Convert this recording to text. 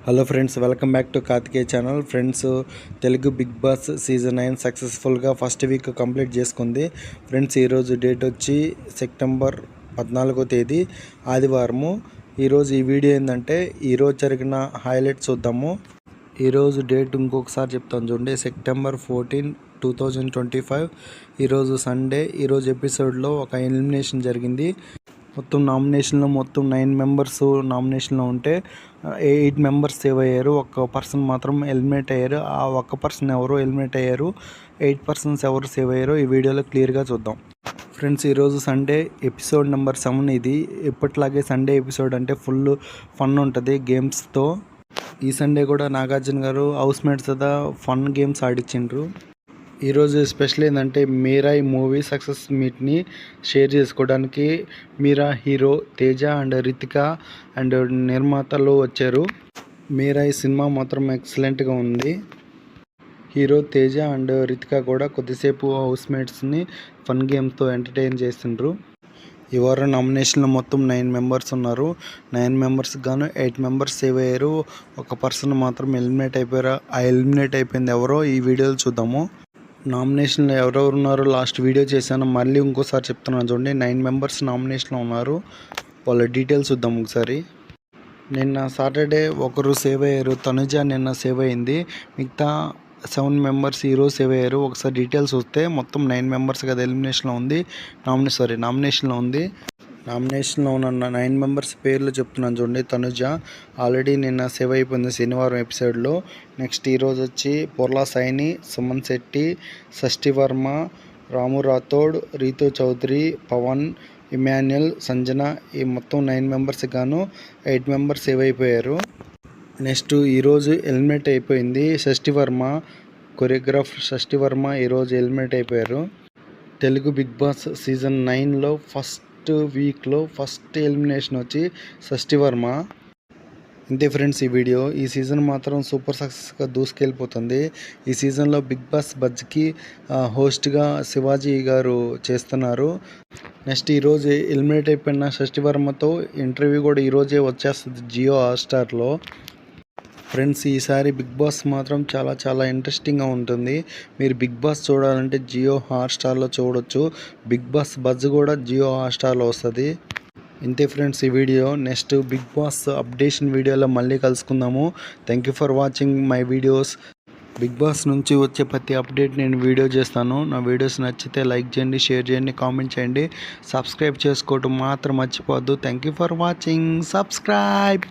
Hello friends, welcome back to Karthikeya channel. Friends, Telugu Bigg Boss season 9 సక్సెస్ఫుల్గా first week complete చేసుకుంది. Friends, ఈరోజు date వచ్చి September 14వ తేదీ ఆదివారము. ఈరోజు ఈ వీడియో ఏంటంటే ఈరోజు జరిగిన హైలైట్స్ చూద్దాము. ఈరోజు డేట్ ఇంకొకసారి చెప్తాను చూడండి, సెప్టెంబర్ 14, 2025. ఈరోజు సండే. ఈరోజు ఎపిసోడ్లో ఒక ఎలిమినేషన్ జరిగింది. మొత్తం నామినేషన్లో 9 మెంబర్స్ నామినేషన్లో ఉంటే 8 మెంబర్స్ సేవ్ అయ్యారు. ఒక్క పర్సన్ మాత్రం ఎలిమినేట్ అయ్యారు. ఆ ఒక్క పర్సన్ ఎవరు ఎలిమినేట్ అయ్యారు, 8 పర్సన్స్ ఎవరు సేవ్ అయ్యారో ఈ వీడియోలో క్లియర్గా చూద్దాం. ఫ్రెండ్స్, ఈరోజు సండే ఎపిసోడ్ నెంబర్ 7 ఇది. ఎప్పటిలాగే సండే ఎపిసోడ్ అంటే ఫుల్ ఫన్ ఉంటుంది గేమ్స్తో. ఈ సండే కూడా నాగార్జున గారు హౌస్ మేట్స్ కదా ఫన్ గేమ్స్ ఆడిచ్చిండ్రు. ఈరోజు స్పెషల్ ఏంటంటే మీరా ఈ మూవీ సక్సెస్ మీట్ని షేర్ చేసుకోవడానికి Mirai hero Teja and Ritika and నిర్మాతలు వచ్చారు. మీరా ఈ సినిమా మాత్రం ఎక్సలెంట్గా ఉంది. హీరో తేజ అండ్ రితిక కూడా కొద్దిసేపు హౌస్ మేట్స్ని ఫన్ గేమ్స్తో ఎంటర్టైన్ చేస్తుండ్రు. ఈ వారం నామినేషన్లో మొత్తం 9 మెంబర్స్ ఉన్నారు. 9 మెంబర్స్కి గాను 8 మెంబర్స్ సేవ్ అయ్యారు. ఒక పర్సన్ మాత్రం ఎలిమినేట్ అయిపోయారు. ఆ ఎలిమినేట్ అయిపోయింది ఎవరో ఈ వీడియోలో చూద్దాము. నామినేషన్లో ఎవరెవరు ఉన్నారో లాస్ట్ వీడియో చేశాను, మళ్ళీ ఇంకోసారి చెప్తున్నాను చూడండి. 9 మెంబర్స్ నామినేషన్లో ఉన్నారు. వాళ్ళ డీటెయిల్స్ చూద్దాం ఒకసారి. నిన్న సాటర్డే ఒకరు సేవ్ అయ్యారు. తనుజ నిన్న సేవ్ అయింది. మిగతా 7 మెంబర్స్ ఈరోజు సేవ్ అయ్యారు. ఒకసారి డీటెయిల్స్ వస్తే మొత్తం 9 మెంబర్స్ కదా నామినేషన్లో ఉంది. నామినేషన్లో ఉన్న 9 మెంబర్స్ పేర్లు చెప్తున్నాను చూడండి. తనుజ ఆల్రెడీ నిన్న సేవ్ అయిపోయింది శనివారం ఎపిసోడ్లో. నెక్స్ట్ ఈరోజు వచ్చి పొర్లా సైని, సుమన్ శెట్టి, షష్ఠి వర్మ, రాము రాథోడ్, రీతు చౌదరి, పవన్, ఇమాన్యుల్, సంజన, ఈ మొత్తం 9 మెంబర్స్కి గాను 8 మెంబర్స్ సేవ్ అయిపోయారు. నెక్స్ట్ ఈరోజు ఎలిమినేట్ అయిపోయింది షష్ఠి వర్మ. కొరియోగ్రాఫ్ షష్ఠి వర్మ ఈరోజు ఎలిమినేట్ అయిపోయారు. తెలుగు బిగ్ బాస్ సీజన్ 9లో ఫస్ట్ వీక్లో ఫస్ట్ ఎలిమినేషన్ వచ్చి షష్ఠి వర్మ. ఇంతే ఫ్రెండ్స్ ఈ వీడియో. ఈ సీజన్ మాత్రం సూపర్ సక్సెస్గా దూసుకెళ్ళిపోతుంది. ఈ సీజన్లో బిగ్ బాస్ బజ్కి హోస్ట్గా శివాజీ గారు చేస్తున్నారు. నెక్స్ట్ ఈరోజు ఎలిమినేట్ అయిపోయిన షష్ఠి వర్మతో ఇంటర్వ్యూ కూడా ఈరోజే వచ్చేస్తుంది జియో హాట్స్టార్లో. ఫ్రెండ్స్, ఈసారి బిగ్ బాస్ మాత్రం చాలా చాలా ఇంట్రెస్టింగ్గా ఉంటుంది. మీరు బిగ్ బాస్ చూడాలంటే జియో హాట్స్టార్లో చూడొచ్చు. బిగ్ బాస్ బజ్ కూడా జియో హాట్స్టార్లో వస్తుంది. ఇంతే ఫ్రెండ్స్ ఈ వీడియో. నెక్స్ట్ బిగ్ బాస్ అప్డేషన్ వీడియోలో మళ్ళీ కలుసుకుందాము. Thank you for watching my videos. Bigg Boss నుంచి వచ్చే ప్రతి అప్డేట్ నేను వీడియో చేస్తాను. నా వీడియోస్ నచ్చితే లైక్ చేయండి, షేర్ చేయండి, కామెంట్ చేయండి. సబ్స్క్రైబ్ చేసుకోవటం మాత్రం మర్చిపోవద్దు. Thank you for watching. Subscribe.